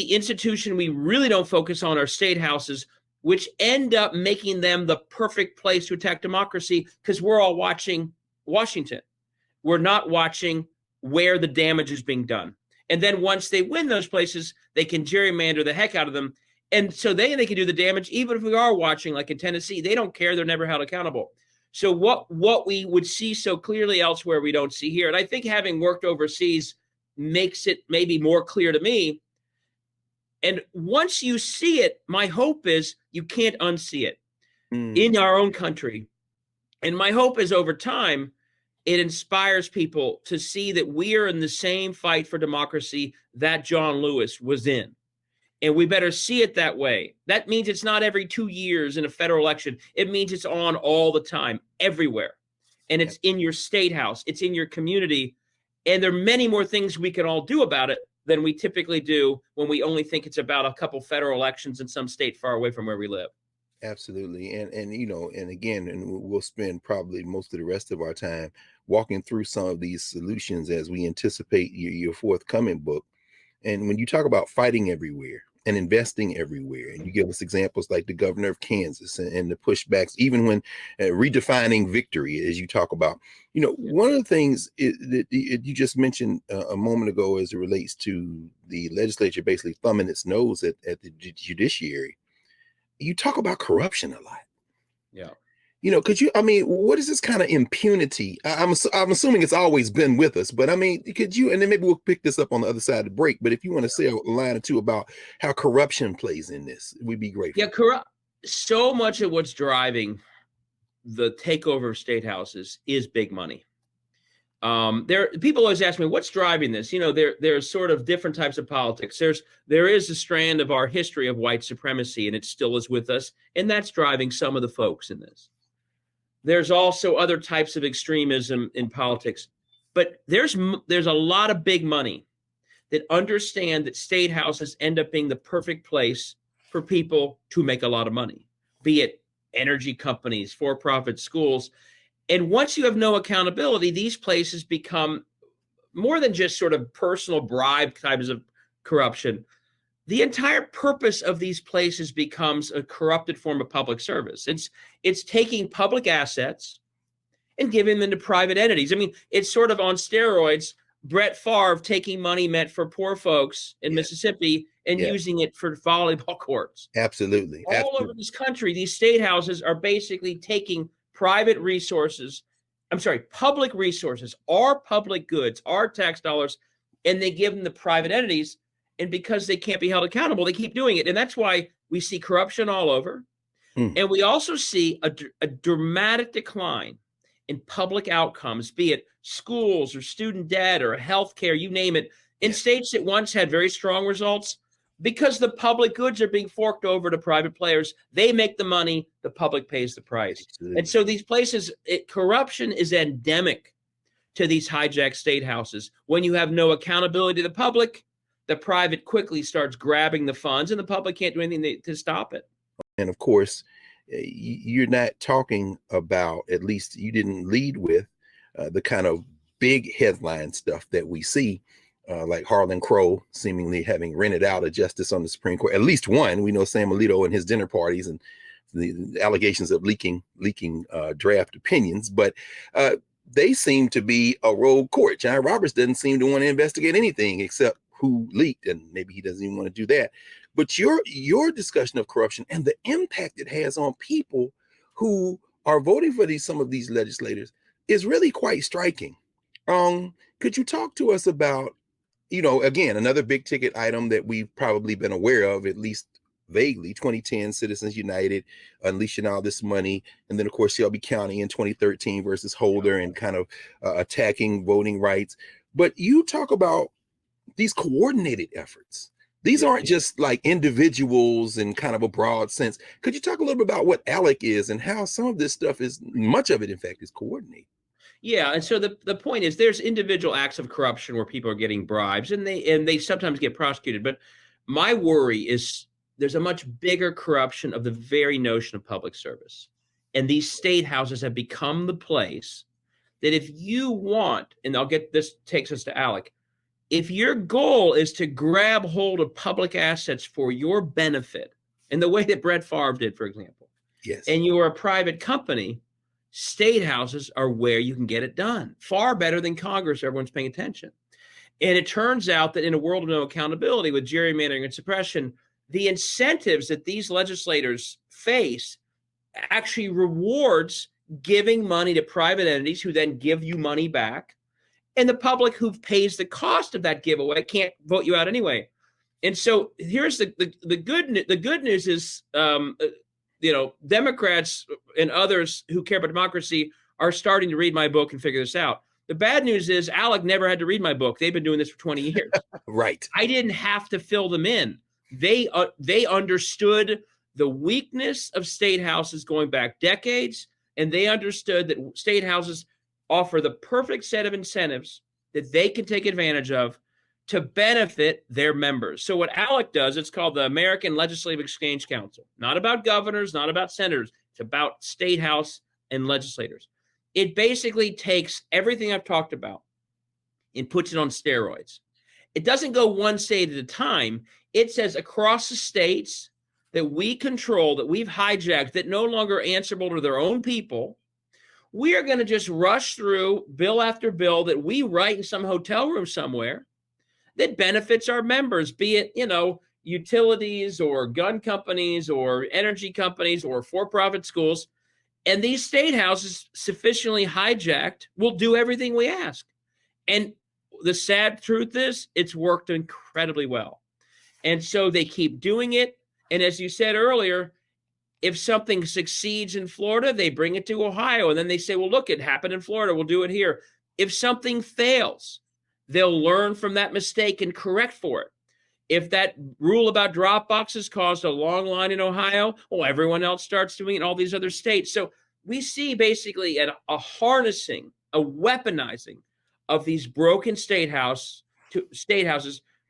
the institution we really don't focus on are state houses, which end up making them the perfect place to attack democracy because we're all watching Washington. We're not watching where the damage is being done. And then once they win those places, they can gerrymander the heck out of them. And so they can do the damage, even if we are watching, like in Tennessee, they don't care. They're never held accountable. So what we would see so clearly elsewhere, we don't see here. And I think having worked overseas makes it maybe more clear to me. And once you see it, my hope is you can't unsee it in our own country. And my hope is over time, it inspires people to see that we are in the same fight for democracy that John Lewis was in. And we better see it that way. That means it's not every 2 years in a federal election. It means it's on all the time, everywhere. And it's in your state house. It's in your community. And there are many more things we can all do about it than we typically do when we only think it's about a couple federal elections in some state far away from where we live. Absolutely. And you know, and again, and we'll spend probably most of the rest of our time walking through some of these solutions as we anticipate your forthcoming book. And when you talk about fighting everywhere and investing everywhere, and you give us examples like the governor of Kansas and the pushbacks, even when redefining victory, as you talk about, you know, one of the things that you just mentioned a moment ago as it relates to the legislature basically thumbing its nose at the judiciary, you talk about corruption a lot. Yeah. You know, could you, I mean, what is this kind of impunity? I'm assuming it's always been with us, but I mean, could you, and then maybe we'll pick this up on the other side of the break, but if you want to say a line or two about how corruption plays in this, we'd be grateful. Yeah, so much of what's driving the takeover of state houses is big money. People always ask me, what's driving this? You know, there's sort of different types of politics. There is a strand of our history of white supremacy, and it still is with us, and that's driving some of the folks in this. There's also other types of extremism in politics, but there's a lot of big money that understand that state houses end up being the perfect place for people to make a lot of money, be it energy companies, for-profit schools. And once you have no accountability, these places become more than just sort of personal bribe types of corruption. The entire purpose of these places becomes a corrupted form of public service. It's taking public assets and giving them to private entities. I mean, it's sort of on steroids, Brett Favre taking money meant for poor folks in Mississippi and using it for volleyball courts. Absolutely. All over this country, these state houses are basically taking public resources, our public goods, our tax dollars, and they give them to private entities. And because they can't be held accountable, they keep doing it. And that's why we see corruption all over. And we also see a dramatic decline in public outcomes, be it schools or student debt or healthcare, you name it, in states that once had very strong results. Because the public goods are being forked over to private players, they make the money, the public pays the price. Absolutely. And so these places, corruption is endemic to these hijacked state houses. When you have no accountability to the public, the private quickly starts grabbing the funds and the public can't do anything to stop it. And of course, you're not talking about, at least you didn't lead with the kind of big headline stuff that we see, like Harlan Crow seemingly having rented out a justice on the Supreme Court, at least one. We know Sam Alito and his dinner parties and the allegations of leaking draft opinions, but they seem to be a rogue court. John Roberts doesn't seem to want to investigate anything except who leaked, and maybe he doesn't even want to do that. But your discussion of corruption and the impact it has on people who are voting for some of these legislators is really quite striking. Could you talk to us about, you know, again, another big ticket item that we've probably been aware of, at least vaguely, 2010 Citizens United unleashing all this money, and then of course Shelby County in 2013 versus Holder and kind of attacking voting rights. But you talk about these coordinated efforts. These aren't just like individuals in kind of a broad sense. Could you talk a little bit about what ALEC is and how some of this stuff is, much of it in fact, is coordinated? Yeah, and so the point is there's individual acts of corruption where people are getting bribes and they sometimes get prosecuted. But my worry is there's a much bigger corruption of the very notion of public service. And these state houses have become the place that if you want, and this takes us to ALEC, if your goal is to grab hold of public assets for your benefit, in the way that Brett Favre did, for example, Yes. and you are a private company, state houses are where you can get it done. Far better than Congress, everyone's paying attention. And it turns out that in a world of no accountability with gerrymandering and suppression, the incentives that these legislators face actually rewards giving money to private entities who then give you money back. And the public who pays the cost of that giveaway can't vote you out anyway. And so here's the good news is, Democrats and others who care about democracy are starting to read my book and figure this out. The bad news is ALEC never had to read my book. They've been doing this for 20 years. Right. I didn't have to fill them in. They understood the weakness of state houses going back decades, and they understood that state houses offer the perfect set of incentives that they can take advantage of to benefit their members. So what ALEC does, it's called the American Legislative Exchange Council. Not about governors, not about senators. It's about state house and legislators. It basically takes everything I've talked about and puts it on steroids. It doesn't go one state at a time. It says across the states that we control, that we've hijacked, that no longer answerable to their own people, we are going to just rush through bill after bill that we write in some hotel room somewhere that benefits our members, be it, utilities or gun companies or energy companies or for-profit schools. And these state houses, sufficiently hijacked, will do everything we ask. And the sad truth is it's worked incredibly well. And so they keep doing it. And as you said earlier, if something succeeds in Florida, they bring it to Ohio. And then they say, well, look, it happened in Florida. We'll do it here. If something fails, they'll learn from that mistake and correct for it. If that rule about drop boxes caused a long line in Ohio, well, everyone else starts doing it in all these other states. So we see basically a harnessing, a weaponizing of these broken state houses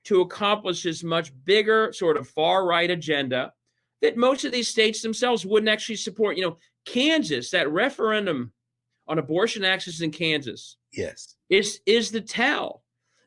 to accomplish this much bigger sort of far-right agenda that most of these states themselves wouldn't actually support. Kansas, that referendum on abortion access in Kansas, yes, is the tell.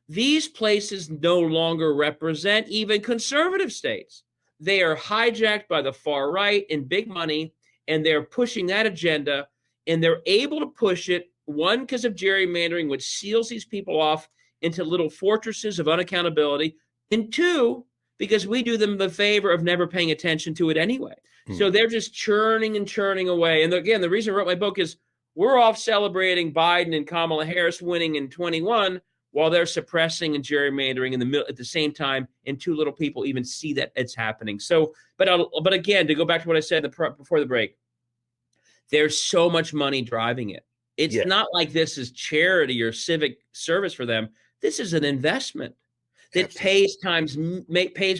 These places no longer represent even conservative states. They are hijacked by the far right and big money, and they're pushing that agenda, and they're able to push it, one, because of gerrymandering, which seals these people off into little fortresses of unaccountability, and two, because we do them the favor of never paying attention to it anyway. So they're just churning and churning away. And again, the reason I wrote my book is we're off celebrating Biden and Kamala Harris winning in 21 while they're suppressing and gerrymandering in the middle at the same time, and too little people even see that it's happening. So, but again, to go back to what I said before the break, there's so much money driving it. It's not like this is charity or civic service for them. This is an investment that pays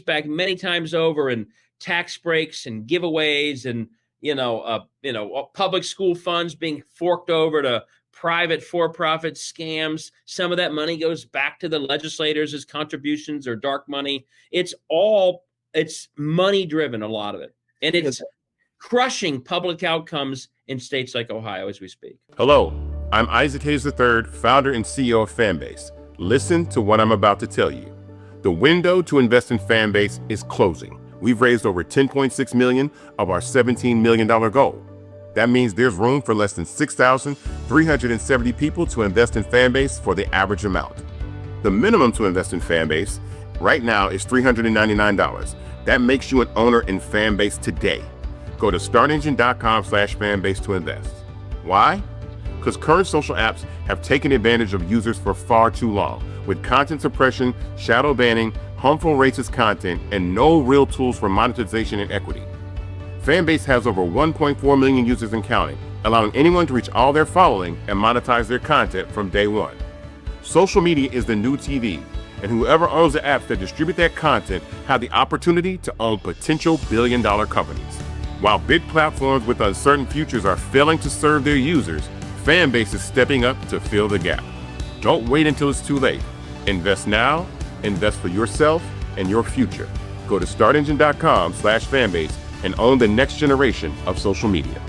back many times over in tax breaks and giveaways and public school funds being forked over to private for-profit scams. Some of that money goes back to the legislators as contributions or dark money. It's money driven, a lot of it. And it's crushing public outcomes in states like Ohio as we speak. Hello, I'm Isaac Hayes III, founder and CEO of Fanbase. Listen to what I'm about to tell you. The window to invest in Fanbase is closing. We've raised over $10.6 million of our $17 million goal. That means there's room for less than 6,370 people to invest in Fanbase for the average amount. The minimum to invest in Fanbase right now is $399. That makes you an owner in Fanbase today. Go to startengine.com/fanbase to invest. Why? Because current social apps have taken advantage of users for far too long, with content suppression, shadow banning, harmful racist content, and no real tools for monetization and equity. Fanbase has over 1.4 million users and counting, allowing anyone to reach all their following and monetize their content from day one. Social media is the new TV, and whoever owns the apps that distribute that content have the opportunity to own potential billion-dollar companies. While big platforms with uncertain futures are failing to serve their users, Fanbase is stepping up to fill the gap. Don't wait until it's too late. Invest now, invest for yourself and your future. Go to startengine.com/fanbase and own the next generation of social media.